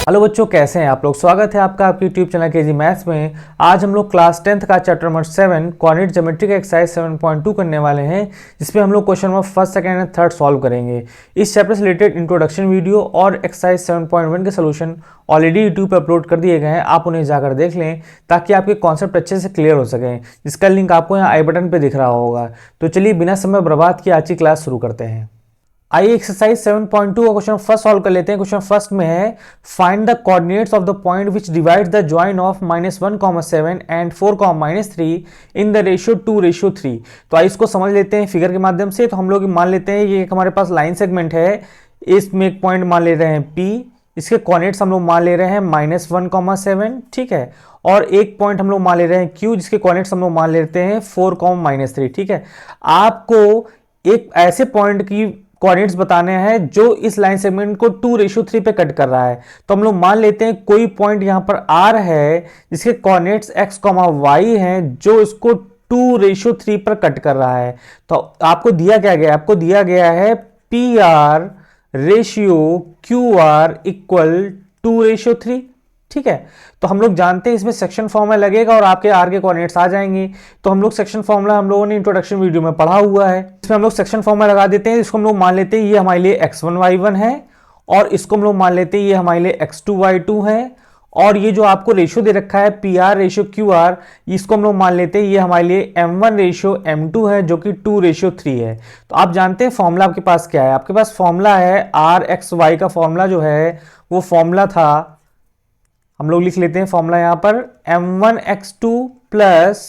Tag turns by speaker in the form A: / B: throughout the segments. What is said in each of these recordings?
A: Hello बच्चों, कैसे हैं आप लोग। स्वागत है आपका आपके यूट्यूब चैनल केजी मैथ्स में। आज हम लोग क्लास 10th का चैप्टर नंबर 7 कोऑर्डिनेट ज्योमेट्री का एक्सरसाइज 7.2 करने वाले हैं, जिसमें हम लोग question number first, second and third solve करेंगे। इस चैप्टर से रिलेटेड इंट्रोडक्शन वीडियो और एक्सरसाइज 7.1 के सोल्यूशन ऑलरेडी यूट्यूब पर अपलोड कर दिए गए हैं, आप उन्हें जाकर देख लें ताकि आपके कॉन्सेप्ट अच्छे से क्लियर हो सकें। जिसका लिंक आपको यहाँ आई बटन पर दिख रहा होगा। तो चलिए बिना समय बर्बाद किए आज की क्लास शुरू करते हैं। आइए एक्सरसाइज 7.2 का क्वेश्चन फर्स्ट सॉल्व कर लेते हैं। क्वेश्चन फर्स्ट में है find the coordinates of the point which divides the join of -1,7 and 4,-3 in the ratio 2:3। तो आइए इसको समझ लेते हैं फिगर के माध्यम से। तो हम लोग मान लेते हैं ये हमारे पास लाइन सेगमेंट है, इसमें एक पॉइंट मान ले रहे हैं P, इसके कोऑर्डिनेट्स हम लोग मान ले रहे हैं -1,7, ठीक है। और एक पॉइंट हम लोग मान ले रहे हैं Q, जिसके कोऑर्डिनेट्स हम लोग मान लेते हैं 4,-3, ठीक है। आपको एक ऐसे पॉइंट की कोऑर्डिनेट्स बताने हैं जो इस लाइन सेगमेंट को 2:3 पे कट कर रहा है। तो हम लोग मान लेते हैं कोई पॉइंट यहां पर R है जिसके कोऑर्डिनेट्स x, y हैं, जो इसको 2:3 पर कट कर रहा है। तो आपको दिया क्या गया, आपको दिया गया है PR रेशियो QR इक्वल 2:3, ठीक है। तो हम लोग जानते हैं इसमें सेक्शन फॉर्मूला लगेगा और आपके आर के कोऑर्डिनेट्स आ जाएंगे। तो हम लोग सेक्शन फॉर्मूला हम लोगों ने इंट्रोडक्शन वीडियो में पढ़ा हुआ है, इसमें हम लोग सेक्शन फॉर्मूला लगा देते हैं। इसको हम लोग मान लेते हैं ये हमारे लिए x1 y1 है, और इसको हम लोग मान लेते हैं ये हमारे लिए x2 y2 है, और ये जो आपको रेशियो दे रखा है PR रेशियो QR, इसको हम लोग मान लेते हैं ये हमारे लिए M1 रेशियो M2 है, जो कि 2:3 है। तो आप जानते हैं फॉर्मूला आपके पास क्या है, आपके पास फॉर्मूला है RxY का फॉर्मूला जो है वो फॉर्मूला था, हम लोग लिख लेते हैं फॉर्मूला यहां पर M1x2 प्लस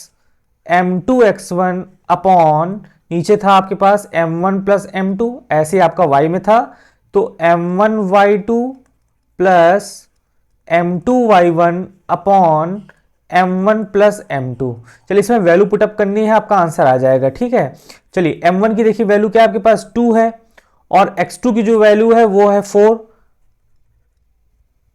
A: M2x1 अपॉन, नीचे था आपके पास M1 प्लस M2, ऐसे आपका y में था, तो M1y2 plus M2y1 upon M1 plus M2। चलिए इसमें वैल्यू पुटअप करनी है, आपका आंसर आ जाएगा, ठीक है। चलिए M1 की देखिए वैल्यू क्या है, आपके पास 2 है, और x2 की जो वैल्यू है वो है 4,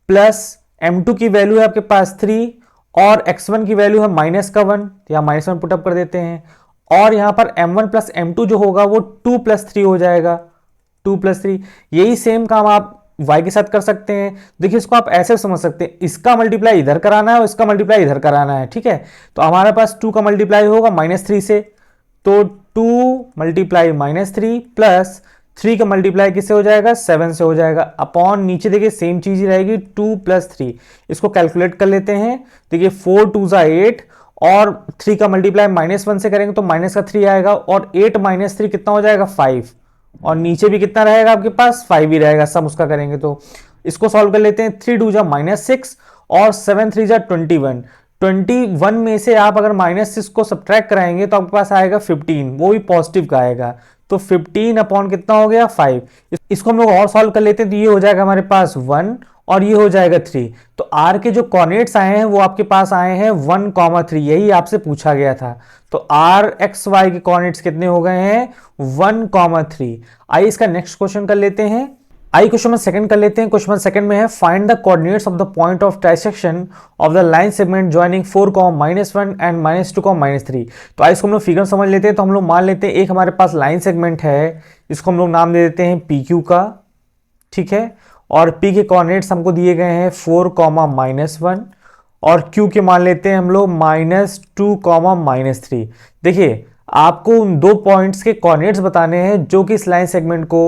A: प्लस M2 की वैल्यू है आपके पास 3, और x1 की वैल्यू है -1, यहाँ -1 पुटअप कर देते हैं, और यहाँ पर M1 प्लस M2 जो होगा वो 2 + 3 हो जाएगा, 2 + 3। यही सेम काम आप y के साथ कर सकते हैं। देखिए इसको आप ऐसे समझ सकते हैं, इसका मल्टीप्लाई इधर कराना है और इसका मल्टीप्लाई इधर कराना है, ठीक है। तो हमारे पास 2 का मल्टीप्लाई होगा -3 से, तो 2 × -3 प्लस 3 का मल्टीप्लाई किससे हो जाएगा, 7 से हो जाएगा, अपॉन नीचे देखिए सेम चीज ही रहेगी 2 + 3। इसको कैलकुलेट कर लेते हैं। देखिए 4 × 2 = 8, और 3 का मल्टीप्लाई -1 से करेंगे तो -3 आएगा, और 8 - 3 कितना हो जाएगा, 5, और नीचे भी कितना रहेगा आपके पास, 5 ही रहेगा, सब उसका करेंगे। तो इसको सॉल्व कर लेते हैं। 3 × 2 = -6 और 7 × 3 = 21। 21 में से आप अगर -6 को सब्ट्रैक्ट कराएंगे तो आपके पास आएगा 15, वो भी पॉजिटिव का आएगा। तो 15 अपॉन कितना हो गया, 5। इसको हम लोग और सॉल्व कर लेते हैं, तो ये हो जाएगा हमारे पास 1 और ये हो जाएगा 3। तो R के जो कोऑर्डिनेट्स आए हैं वो आपके पास आए हैं 1, 3, यही आपसे पूछा गया था। तो RxY के कोऑर्डिनेट्स कितने हो गए हैं, 1, 3। आइए इसका नेक्स्ट क्वेश्चन कर लेते हैं। आइए क्वेश्चन नंबर सेकंड कर लेते हैं। क्वेश्चन नंबर सेकंड में है find the coordinates of the point of trisection of the line segment joining 4, -1 and -2, -3। तो आइए इसको हम लोग फिगर समझ लेते हैं। तो हम लोग मान लेते हैं एक हमारे पास लाइन सेगमेंट है, इसको हम लोग नाम दे देते हैं PQ का, ठीक है। और P के कोऑर्डिनेट्स हमको दिए गए हैं 4, -1, और Q के मान लेते हैं हम लोग -2, -3। देखिए आपको उन दो पॉइंट्स के कोऑर्डिनेट्स बताने हैं जो कि इस लाइन सेगमेंट को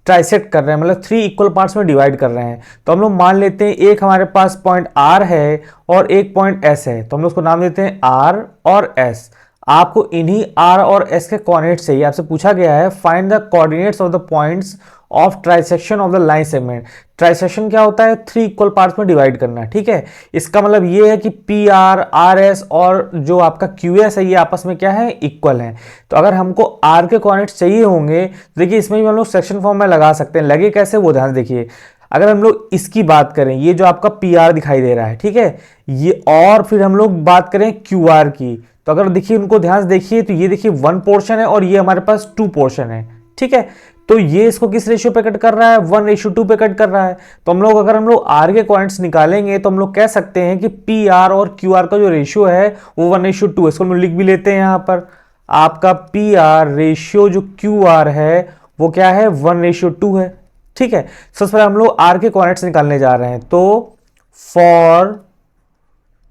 A: ट्राइसेक्ट कर रहे हैं, मतलब 3 इक्वल पार्ट्स में डिवाइड कर रहे हैं। तो हम लोग मान लेते हैं एक हमारे पास पॉइंट R है और एक पॉइंट S है, तो हम लोग उसको नाम देते हैं R और S। आपको इन्हीं R और S के कोऑर्डिनेट्स चाहिए। आपसे पूछा गया है find the coordinates of the points of trisection of the line segment. Trisection क्या होता है, 3 इक्वल पार्ट्स में डिवाइड करना, ठीक है। इसका मतलब ये है कि PR, RS और जो आपका QS है ये आपस में क्या है, इक्वल है। तो अगर हमको R के कोऑर्डिनेट्स चाहिए होंगे तो देखिए इसमें भी हम लोग सेक्शन फॉर्म में लगा सकते हैं। लगे कैसे वो ध्यान देखिए। अगर हम लोग इसकी बात करें, ये जो आपका PR दिखाई दे रहा है, ठीक है, ये, और फिर हम लोग बात करें QR की, तो अगर देखिए उनको ध्यान से देखिए तो ये देखिए 1 पोर्शन है और ये हमारे पास 2 पोर्शन है, ठीक है। तो ये इसको किस रेशियो पे कट कर रहा है, 1:2 पे कट कर रहा है। तो हम लोग अगर हम लोग R के कोऑर्डिनेट्स निकालेंगे तो हम लोग कह सकते हैं कि PR और QR का जो रेशियो है वो 1:2। इसको हम लोग लिख भी लेते हैं यहाँ पर, आपका PR रेशियो जो QR है वो क्या है, 1:2 है, ठीक है। सबसे पहले हम लोग R के कोऑर्डिनेट्स निकालने जा रहे हैं। तो फॉर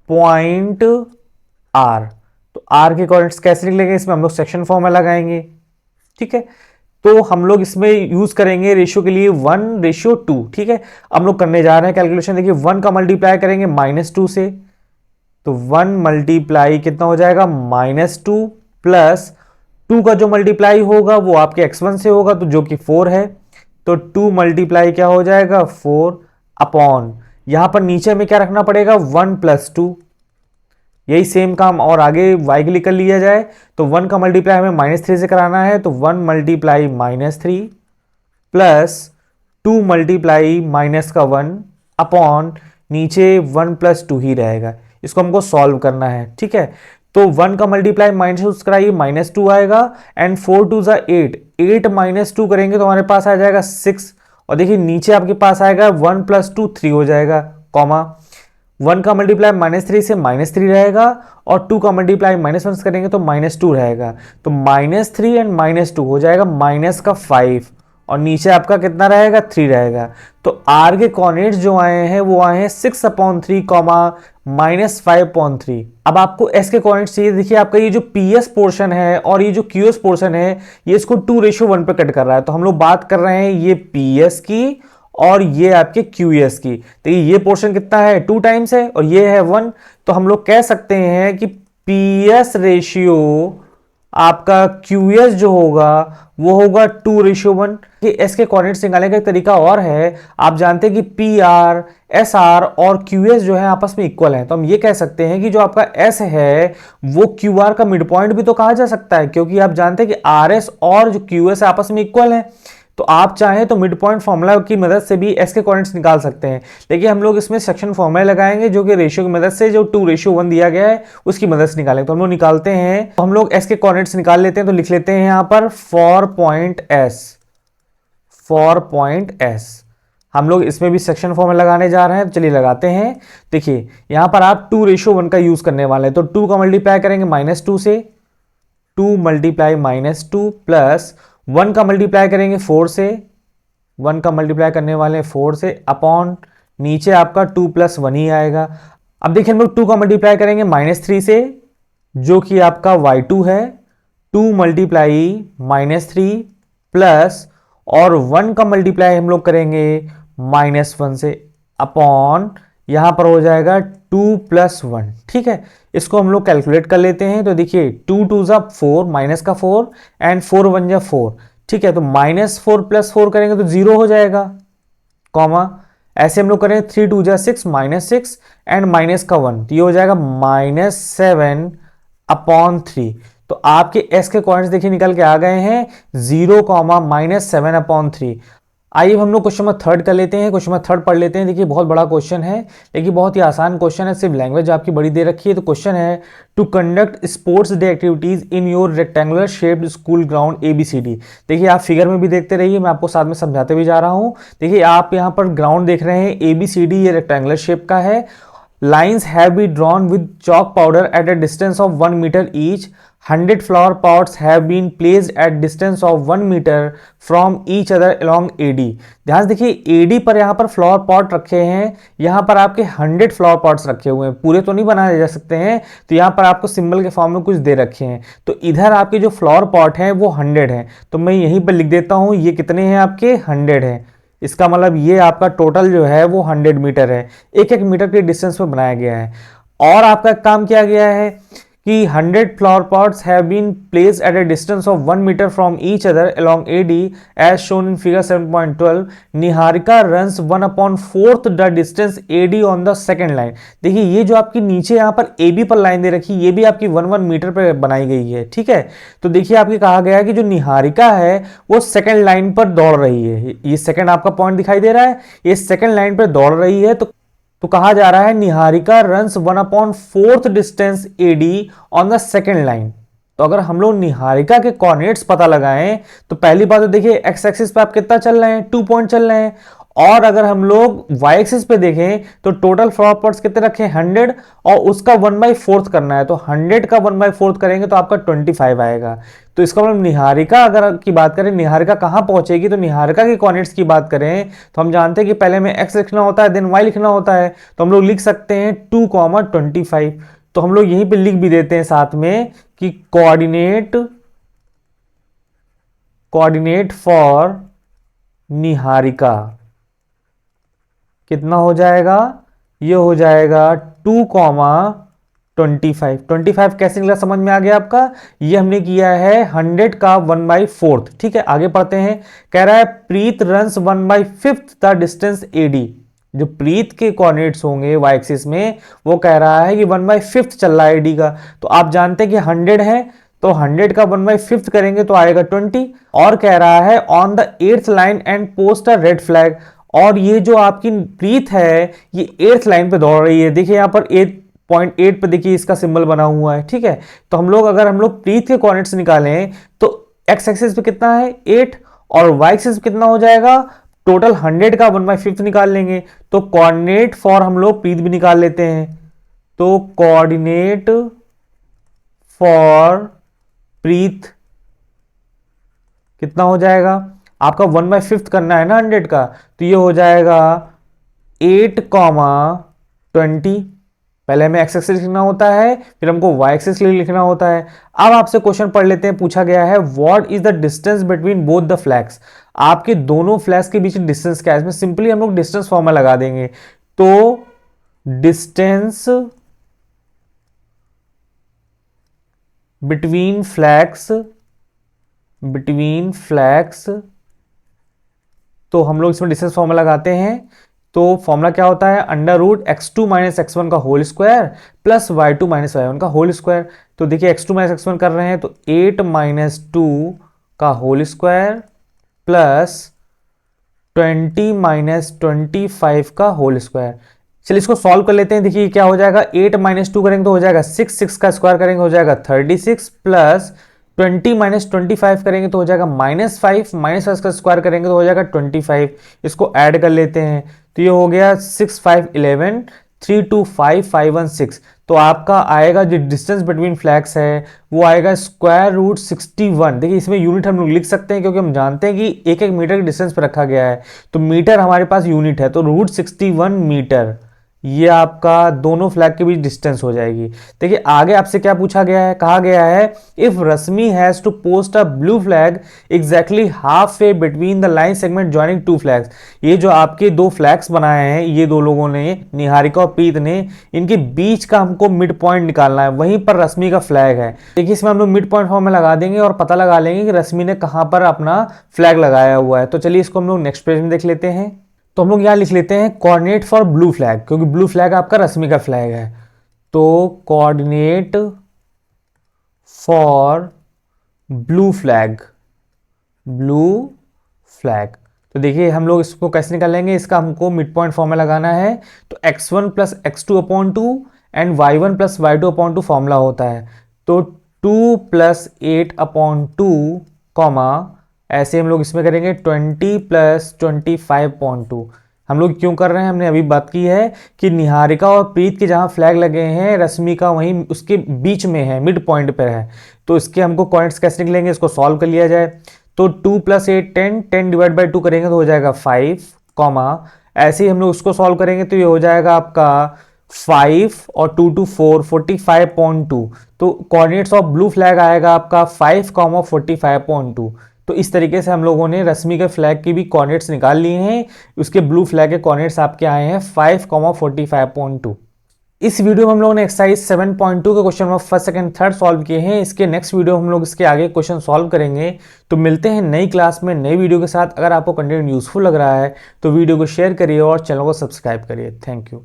A: पॉइंट आर। तो आर के कोऑर्डिनेट्स कैसे लिख लेंगे, इसमें हम लोग सेक्शन फॉर्मूला लगाएंगे। ठीक है, तो हम लोग इसमें यूज करेंगे रेशियो के लिए 1:2। ठीक है, हम लोग करने जा रहे हैं कैलकुलेशन। देखिए 1 का मल्टीप्लाई करेंगे -2 से, तो 1 मल्टीप्लाई कितना हो जाएगा -2 प्लस 2 का जो मल्टीप्लाई होगा वो आपके x1 से होगा, तो जो कि 4 है। तो 2 मल्टीप्लाई क्या हो जाएगा 4 अपॉन, यहां पर नीचे में क्या रखना पड़ेगा 1 + 2। यही सेम काम और आगे y के लिए कर लिया जाए। तो 1 का मल्टीप्लाई हमें -3 से कराना है, तो 1 मल्टीप्लाई -3 प्लस 2 मल्टीप्लाई -1 अपॉन नीचे 1 + 2 ही रहेगा। इसको हमको सॉल्व करना है। ठीक है, तो 1 का मल्टीप्लाई -2 कराइए, -2 आएगा एंड 4 2 ज़ा 8, 8 -2 करेंगे तो हमारे पास आ जाएगा 6। और देखिए नीचे आपके पास आएगा 1 + 2 3 हो जाएगा, कॉमा 1 का मल्टीप्लाई -3 से -3 रहेगा और 2 का मल्टीप्लाई -1 करेंगे तो -2 रहेगा। तो -3 एंड -2 हो जाएगा -5 और नीचे आपका कितना रहेगा 3 रहेगा। तो आर के कोऑर्डिनेट्स जो आए हैं वो आए हैं 6/3 -5/3। अब आपको एस के कोऑर्डिनेट्स चाहिए। देखिए आपका ये जो पीएस पोर्शन है और ये जो क्यूएस पोर्शन है ये इसको 2:1 पे कट कर रहा है। तो हम लोग बात कर रहे हैं ये पीएस की और ये आपके क्यूएस की। देखिए ये पोर्शन कितना है 2 टाइम्स है और ये है 1। तो हम लोग कह सकते हैं कि पीएस रेशियो आपका क्यूएस जो होगा वो होगा 2:1। एस के कोऑर्डिनेट्स निकालने का एक तरीका और है, आप जानते हैं कि पी आर एस आर और क्यूएस जो है आपस में इक्वल है। तो हम ये कह सकते हैं कि जो आपका एस है वो क्यू आर का मिड पॉइंट भी तो कहा जा सकता है, क्योंकि आप जानते हैं कि आर एस और जो क्यूएस आपस में इक्वल है। तो आप चाहें तो मिड पॉइंट फॉर्मूला की मदद से भी एस के कोऑर्डिनेट्स निकाल सकते हैं, लेकिन हम लोग इसमें सेक्शन फॉर्मूला लगाएंगे जो कि रेशियो की मदद से, जो 2:1 दिया गया है उसकी मदद से निकालेंगे। तो हम लोग निकालते हैं, तो हम लोग एस के कोऑर्डिनेट्स निकाल लेते हैं। तो लिख लेते हैं यहां पर फॉर पॉइंट एस। हम लोग इसमें भी सेक्शन फॉर्मूला लगाने जा रहे हैं, तो चलिए लगाते हैं। देखिए यहां पर आप 2:1 का यूज करने वाले हैं, तो 2 का मल्टीप्लाई करेंगे -2 से, 2 मल्टीप्लाई -2 प्लस 1 का मल्टीप्लाई करेंगे 4 से, 1 का मल्टीप्लाई करने वाले हैं 4 से अपॉन नीचे आपका 2 + 1 ही आएगा। अब देखिए हम लोग 2 का मल्टीप्लाई करेंगे -3 से जो कि आपका y2 है, 2 मल्टीप्लाई -3 प्लस और 1 का मल्टीप्लाई हम लोग करेंगे -1 से अपॉन यहां पर हो जाएगा 2 + 1। ठीक है, इसको हम लोग कैलकुलेट कर लेते हैं। तो देखिए 2 2 ज़ा 4, माइनस का 4 एंड 4 1 ज़ा 4। ठीक है, तो -4 + 4 करेंगे तो 0 हो जाएगा, कॉमा ऐसे हम लोग करेंगे 3 2 ज़ा 6, -6 एंड माइनस का 1, तो ये हो जाएगा -7/3। तो आपके एस के कोऑर्डिनेट्स देखिए निकल के आ गए हैं 0, -7/3। आइए हम लोग क्वेश्चन नंबर 3 कर लेते हैं। क्वेश्चन नंबर 3 पढ़ लेते हैं। देखिए बहुत बड़ा क्वेश्चन है, लेकिन बहुत ही आसान क्वेश्चन है, सिर्फ लैंग्वेज आपकी बड़ी दे रखी है। तो क्वेश्चन है to conduct sports day activities in your rectangular shaped school ground ABCD। देखिए आप फिगर में भी देखते रहिए, मैं आपको साथ में समझाते भी जा रहा हूँ। देखिए आप यहाँ पर ग्राउंड देख रहे हैं ABCD, ये रेक्टेंगुलर शेप का है। Lines have been drawn with chalk powder at a distance of 1 meter each. 100 flower pots have been placed at distance of 1 meter from each other along AD. ध्यान से देखिए AD पर यहाँ पर flower pot रखे हैं, यहाँ पर आपके 100 फ्लावर पॉट्स रखे हुए हैं, पूरे तो नहीं बनाए जा सकते हैं, तो यहाँ पर आपको सिंबल के फॉर्म में कुछ दे रखे हैं। तो इधर आपके जो फ्लावर पॉट हैं वो 100 हैं, तो मैं यहीं पर लिख देता हूँ ये कितने हैं आपके 100 हैं। इसका मतलब ये आपका टोटल जो है वो 100 मीटर है, एक एक मीटर के डिस्टेंस में बनाया गया है। और आपका काम किया गया है कि 100 flower pots have been placed at a distance of 1 metre from each other along AD as shown in figure 7.12। Niharika runs 1/4 the distance AD on the second line. देखिए ये जो आपकी नीचे यहाँ पर AB पर लाइन दे रखी, ये भी आपकी 1 मीटर पर बनाई गई है। ठीक है, तो देखिए आपके कहा गया है कि जो निहारिका है वो सेकेंड लाइन पर दौड़ रही है, ये सेकेंड आपका पॉइंट दिखाई दे रहा है, ये सेकेंड लाइन पर दौड़ रही है। तो कहा जा रहा है Niharika runs 1/4 distance AD on the second line. तो अगर हम लोग निहारिका के कोऑर्डिनेट्स पता लगाएं तो पहली बात तो देखिए एक्स एक्सिस पे आप कितना चल रहे हैं 2 पॉइंट चल रहे हैं, और अगर हम लोग y एक्सिस पे देखें तो टोटल फ्लावर पॉट्स कितने रखे 100 और उसका 1/4 करना है, तो 100 का 1/4 करेंगे तो आपका 25 आएगा। तो इसका मतलब निहारिका अगर की बात करें, निहारिका कहां पहुंचेगी, तो निहारिका के कोऑर्डिनेट्स की बात करें तो हम जानते हैं कि पहले में x लिखना होता है देन y लिखना होता है, तो हम लोग लिख सकते हैं 2,25। तो हम लोग यहीं पे लिख भी देते हैं साथ में कि कोऑर्डिनेट फॉर निहारिका कितना हो जाएगा, ये हो जाएगा 2,25। 25 कैसे निकला समझ में आ गया आपका, ये हमने किया है 100 का 1/4। ठीक है, आगे पढ़ते हैं। कह रहा है प्रीत रन्स 1/5 द डिस्टेंस एडी। जो प्रीत के कोऑर्डिनेट्स होंगे y एक्सिस में, वो कह रहा है कि 1/5 चल रहा है एडी का। तो आप जानते हैं कि 100 है, तो 100 का 1/5 करेंगे तो आएगा 20। और कह रहा है on the 8th line and post a red flag. और ये जो आपकी प्रीत है ये 8th लाइन पे दौड़ रही है, देखिए यहां पर 8.8 पे देखिए इसका सिंबल बना हुआ है। ठीक है, तो हम लोग अगर हम लोग प्रीत के कोऑर्डिनेट्स निकालें तो x एक्सिस पे कितना है 8 और y एक्सिस पे कितना हो जाएगा, टोटल 100 का 1/5 निकाल लेंगे। तो कोऑर्डिनेट फॉर हम लोग प्रीत भी निकाल लेते हैं, तो कोऑर्डिनेट फॉर प्रीत कितना हो जाएगा, आपका 1/5 करना है ना 100 का, तो ये हो जाएगा 8,20। पहले हमें x एक्सिस लिखना होता है, फिर हमको y एक्सिस लिखना होता है। अब आपसे क्वेश्चन पढ़ लेते हैं, पूछा गया है what is the distance between both the flags. आपके दोनों फ्लैग्स के बीच डिस्टेंस क्या है, इसमें सिंपली हम लोग डिस्टेंस फॉर्मूला लगा देंगे। तो डिस्टेंस बिटवीन फ्लैग्स, तो हम लोग इसमें डिस्टेंस फॉर्मूला लगाते हैं। तो फॉर्मूला क्या होता है, √x2 - x1 का whole square plus y2 - y1 का होल स्क्वायर। तो देखिए x2 - x1 कर रहे हैं तो 8 - 2 का होल स्क्वायर प्लस 20 - 25 का होल स्क्वायर। चलिए इसको सॉल्व कर लेते हैं। देखिए क्या हो जाएगा, 8 - 2 करेंगे तो हो जाएगा 6, 6 का स्क्वायर करेंगे हो जाएगा 36 प्लस 20 - 25 करेंगे तो हो जाएगा -5, -5 का स्क्वायर करेंगे तो हो जाएगा 25। इसको ऐड कर लेते हैं तो ये हो गया 6, 5, 11, 3, 2, 5, 5, 1, 6। तो आपका आएगा जो डिस्टेंस बिटवीन फ्लैग्स है वो आएगा √61। देखिए इसमें यूनिट हम लोग लिख सकते हैं क्योंकि हम जानते हैं कि एक एक मीटर के डिस्टेंस पर रखा गया है, तो मीटर हमारे पास यूनिट है, तो √61 मीटर ये आपका दोनों फ्लैग के बीच डिस्टेंस हो जाएगी। देखिए आगे आपसे क्या पूछा गया है, कहा गया है if Rashmi has to post a blue flag exactly half way between the line segment joining two flags. ये जो आपके दो फ्लैग्स बनाए हैं ये दो लोगों ने, निहारिका और प्रीत ने, इनके बीच का हमको मिड पॉइंट निकालना है, वहीं पर रश्मि का फ्लैग है। देखिए इसमें हम लोग मिड पॉइंट फॉर्म में लगा देंगे और पता लगा लेंगे कि रश्मि ने कहां पर अपना फ्लैग लगाया हुआ है। तो चलिए इसको हम लोग नेक्स्ट पेज में देख लेते हैं। तो हम लोग यहां लिख लेते हैं कोऑर्डिनेट फॉर ब्लू फ्लैग, क्योंकि ब्लू फ्लैग आपका रश्मि का फ्लैग है। तो कोऑर्डिनेट फॉर ब्लू फ्लैग, तो देखिए हम लोग इसको कैसे निकालेंगे, इसका हमको मिड पॉइंट फॉर्मूला लगाना है। तो x1 + x2/2 and y1 + y2/2 formula होता है। तो 2 + 8/2 कॉमा ऐसे हम लोग इसमें करेंगे 20 + 25/2। हम लोग क्यों कर रहे हैं, हमने अभी बात की है कि निहारिका और प्रीत के जहां फ्लैग लगे हैं रश्मि का वहीं उसके बीच में है, मिड पॉइंट पर है। तो इसके हमको कोऑर्डिनेट्स कैसे निकलेंगे, इसको सॉल्व कर लिया जाए। तो 2 + 8 10, 10 / 2 करेंगे तो हो जाएगा 5 कॉमा ऐसे ही हम लोग उसको सॉल्व करेंगे तो ये हो जाएगा आपका 5 और 2 2 4 45.2। तो कोऑर्डिनेट्स ऑफ ब्लू फ्लैग आएगा आपका 5, 45.2। तो इस तरीके से हम लोगों ने रश्मि के फ्लैग की भी कोऑर्डिनेट्स निकाल लिए हैं। उसके ब्लू फ्लैग के कोऑर्डिनेट्स आपके आए हैं 5, 45.2। इस वीडियो में हम लोगों ने एक्सरसाइज 7.2 के question number first, second, third solve किए हैं। इसके नेक्स्ट वीडियो हम लोग इसके आगे क्वेश्चन सॉल्व करेंगे। तो मिलते हैं नई क्लास में नई वीडियो के साथ। अगर आपको कंटेंट यूजफुल लग रहा है तो वीडियो को शेयर करिए और चैनल को सब्सक्राइब करिए। Thank you.